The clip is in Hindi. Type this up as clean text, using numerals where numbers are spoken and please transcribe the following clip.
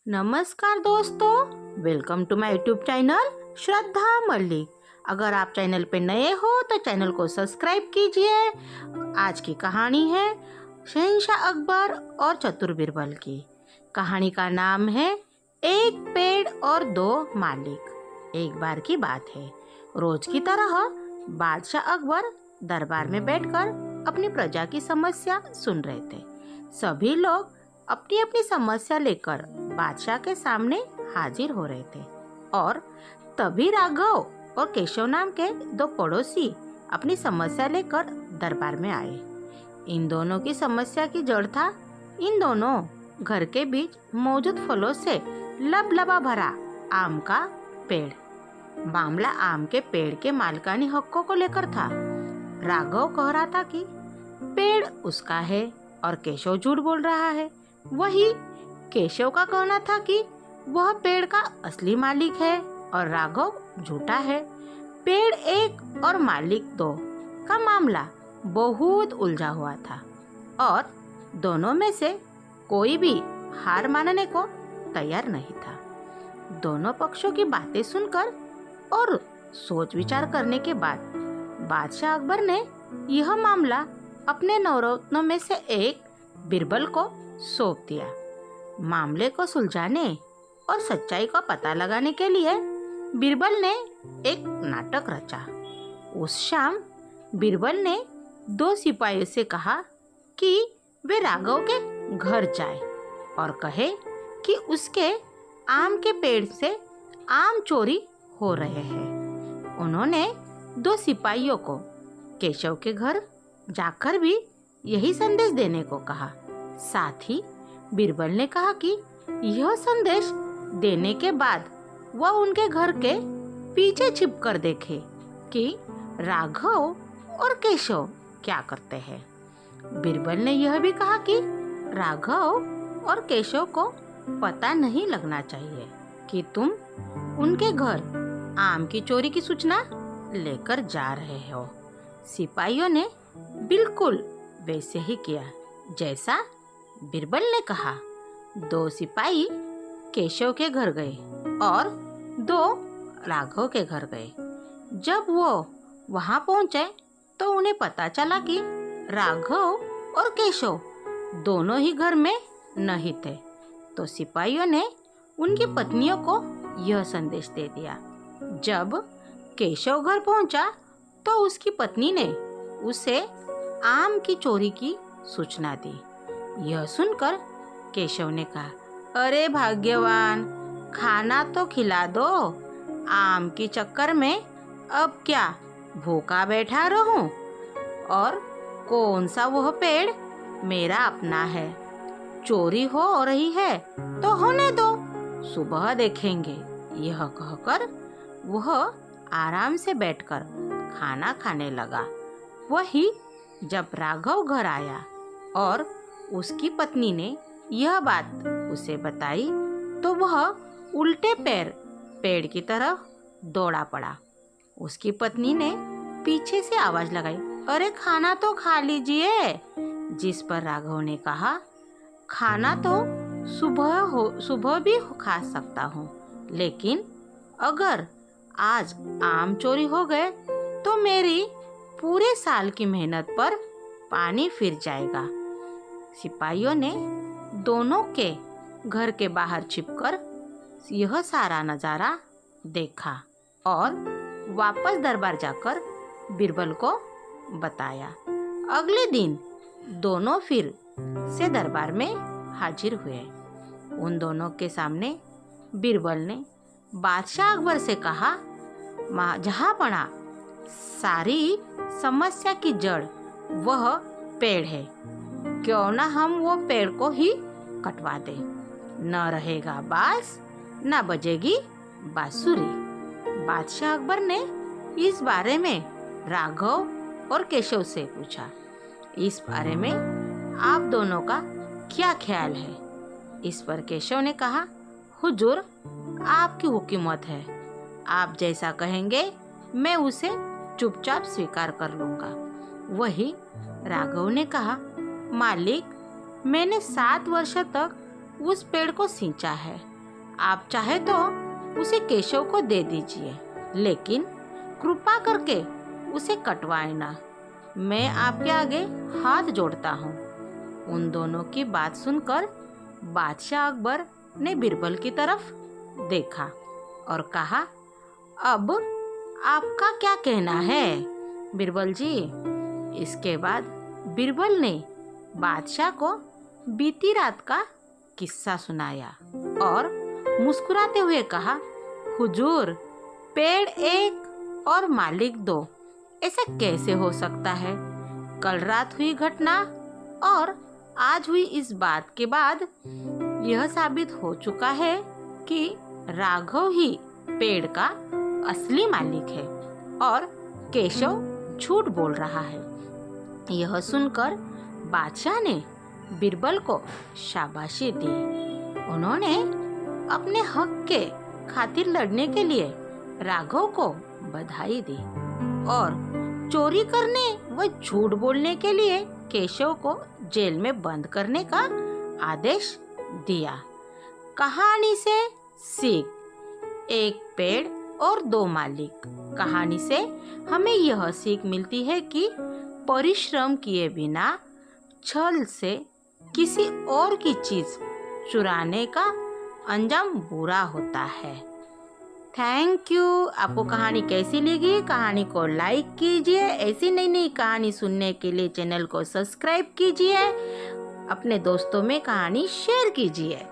नमस्कार दोस्तों, welcome to my YouTube channel Shraddha Mallik. अगर आप चैनल पे नए हो तो चैनल को सब्सक्राइब कीजिए। आज की कहानी है शहंशाह अकबर और चतुर बीरबल की। कहानी का नाम है एक पेड़ और दो मालिक। एक बार की बात है, रोज की तरह बादशाह अकबर दरबार में बैठकर अपनी प्रजा की समस्या सुन रहे थे। सभी लोग अपनी अपनी समस्या लेकर बादशाह के सामने हाजिर हो रहे थे और तभी राघव और केशव नाम के दो पड़ोसी अपनी समस्या लेकर दरबार में आए। इन दोनों की समस्या की जड़ था इन दोनों घर के बीच मौजूद फलों से लबलबा भरा आम का पेड़। मामला आम के पेड़ के मालिकानी हकों को लेकर था। राघव कह रहा था कि पेड़ उसका है और केशव झूठ बोल रहा है। वही केशव का कहना था कि वह पेड़ का असली मालिक है और राघव झूठा है। पेड़ एक और मालिक दो का मामला बहुत उलझा हुआ था और दोनों में से कोई भी हार मानने को तैयार नहीं था। दोनों पक्षों की बातें सुनकर और सोच विचार करने के बाद बादशाह अकबर ने यह मामला अपने नवरत्नों में से एक बीरबल को सौंप दिया। मामले को सुलझाने और सच्चाई का पता लगाने के लिए बीरबल ने एक नाटक रचा। उस शाम बीरबल ने दो सिपाहियों से कहा कि वे राघव के घर जाए और कहे कि उसके आम के पेड़ से आम चोरी हो रहे हैं। उन्होंने दो सिपाहियों को केशव के घर जाकर भी यही संदेश देने को कहा। साथ ही बीरबल ने कहा कि यह संदेश देने के बाद वह उनके घर के पीछे छिपकर देखे कि राघव और केशव क्या करते हैं। बीरबल ने यह भी कहा कि राघव और केशव को पता नहीं लगना चाहिए कि तुम उनके घर आम की चोरी की सूचना लेकर जा रहे हो। सिपाहियों ने बिल्कुल वैसे ही किया जैसा बीरबल ने कहा। दो सिपाही केशव के घर गए और दो राघव के घर गए। जब वो वहां पहुंचे तो उन्हें पता चला कि राघव और केशव दोनों ही घर में नहीं थे। तो सिपाहियों ने उनकी पत्नियों को यह संदेश दे दिया। जब केशव घर पहुंचा तो उसकी पत्नी ने उसे आम की चोरी की सूचना दी। यह सुनकर केशव ने कहा, अरे भाग्यवान, खाना तो खिला दो। आम की चक्कर में अब क्या भूखा बैठा रहूं? और कौन सा वह पेड़ मेरा अपना है? चोरी हो रही है तो होने दो, सुबह देखेंगे। यह कहकर वह आराम से बैठकर खाना खाने लगा। वही जब राघव घर आया और उसकी पत्नी ने यह बात उसे बताई तो वह उल्टे पैर पेड़ की तरफ दौड़ा पड़ा। उसकी पत्नी ने पीछे से आवाज लगाई, अरे खाना तो खा लीजिए। जिस पर राघव ने कहा, खाना तो सुबह भी खा सकता हूँ, लेकिन अगर आज आम चोरी हो गए तो मेरी पूरे साल की मेहनत पर पानी फिर जाएगा। सिपाहियों ने दोनों के घर के बाहर छिपकर यह सारा नजारा देखा और वापस दरबार जाकर बीरबल को बताया। अगले दिन दोनों फिर से दरबार में हाजिर हुए। उन दोनों के सामने बीरबल ने बादशाह अकबर से कहा, जहांपना सारी समस्या की जड़ वह पेड़ है, क्यों ना हम वो पेड़ को ही कटवा दे। न रहेगा बांस, न बजेगी बांसुरी। बादशाह अकबर ने इस बारे में राघव और केशव से पूछा, इस बारे में आप दोनों का क्या ख्याल है? इस पर केशव ने कहा, हुजूर, आपकी हुकूमत है। आप जैसा कहेंगे मैं उसे चुपचाप स्वीकार कर लूंगा। वही राघव ने कहा, मालिक, मैंने 7 वर्ष तक उस पेड़ को सींचा है आप चाहे तो उसे केशव को दे दीजिए, लेकिन कृपा करके उसे कटवाए ना। मैं आपके आगे हाथ जोड़ता हूँ। उन दोनों की बात सुनकर बादशाह अकबर ने बीरबल की तरफ देखा और कहा, अब आपका क्या कहना है बीरबल जी? इसके बाद बीरबल ने बादशाह को बीती रात का किस्सा सुनाया और मुस्कुराते हुए कहा, हुजूर, पेड़ एक और मालिक दो, ऐसा कैसे हो सकता है? कल रात हुई घटना और आज हुई इस बात के बाद यह साबित हो चुका है कि राघव ही पेड़ का असली मालिक है और केशव झूठ बोल रहा है। यह सुनकर बादशाह ने बीरबल को शाबाशी दी। उन्होंने अपने हक के खातिर लड़ने के लिए राघव को बधाई दी और चोरी करने व झूठ बोलने के लिए केशव को जेल में बंद करने का आदेश दिया। कहानी से सीख, एक पेड़ और दो मालिक। कहानी से हमें यह सीख मिलती है कि परिश्रम किए बिना छल से किसी और की चीज चुराने का अंजाम बुरा होता है। Thank you. आपको कहानी कैसी लगी? कहानी को लाइक कीजिए। ऐसी नई नई कहानी सुनने के लिए चैनल को सब्सक्राइब कीजिए। अपने दोस्तों में कहानी शेयर कीजिए।